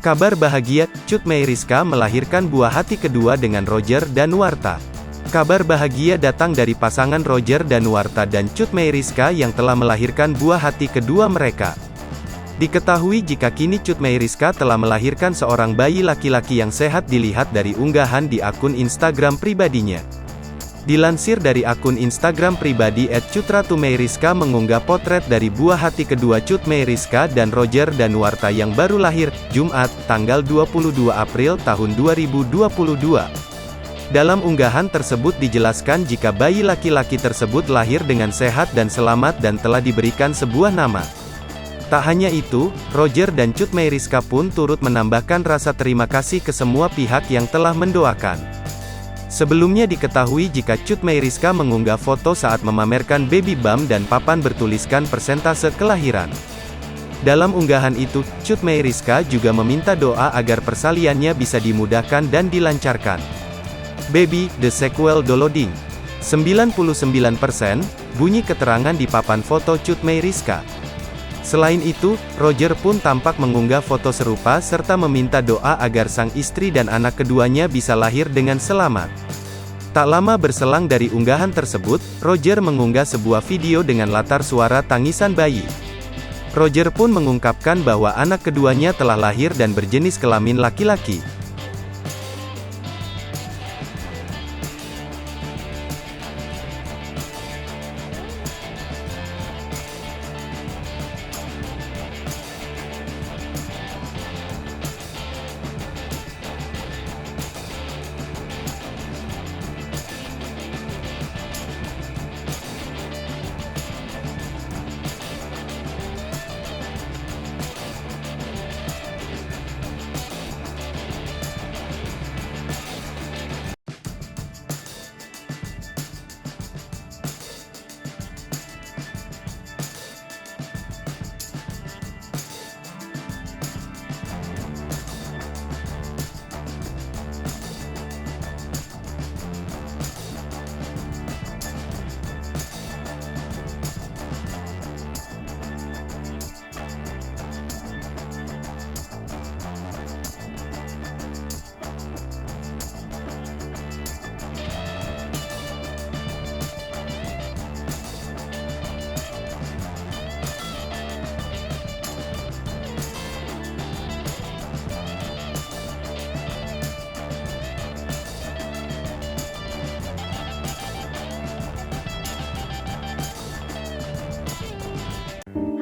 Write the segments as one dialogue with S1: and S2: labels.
S1: Kabar bahagia, Cut Meyriska melahirkan buah hati kedua dengan Roger Danuarta. Kabar bahagia datang dari pasangan Roger Danuarta dan Cut Meyriska yang telah melahirkan buah hati kedua mereka. Diketahui jika kini Cut Meyriska telah melahirkan seorang bayi laki-laki yang sehat dilihat dari unggahan di akun Instagram pribadinya. Dilansir dari akun Instagram pribadi @cutratumeiriska mengunggah potret dari buah hati kedua Cut Meyriska dan Roger Danuarta yang baru lahir, Jumat, tanggal 22 April tahun 2022. Dalam unggahan tersebut dijelaskan jika bayi laki-laki tersebut lahir dengan sehat dan selamat dan telah diberikan sebuah nama. Tak hanya itu, Roger dan Cut Meyriska pun turut menambahkan rasa terima kasih ke semua pihak yang telah mendoakan. Sebelumnya diketahui jika Cut Meyriska mengunggah foto saat memamerkan baby bump dan papan bertuliskan persentase kelahiran. Dalam unggahan itu, Cut Meyriska juga meminta doa agar persaliannya bisa dimudahkan dan dilancarkan. Baby, the sequel downloading. 99%, bunyi keterangan di papan foto Cut Meyriska. Selain itu, Roger pun tampak mengunggah foto serupa serta meminta doa agar sang istri dan anak keduanya bisa lahir dengan selamat. Tak lama berselang dari unggahan tersebut, Roger mengunggah sebuah video dengan latar suara tangisan bayi. Roger pun mengungkapkan bahwa anak keduanya telah lahir dan berjenis kelamin laki-laki.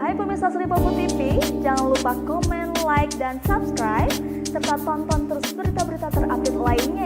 S2: Hai pemirsa Sri Popo TV, jangan lupa komen, like, dan subscribe, serta tonton terus berita-berita terupdate lainnya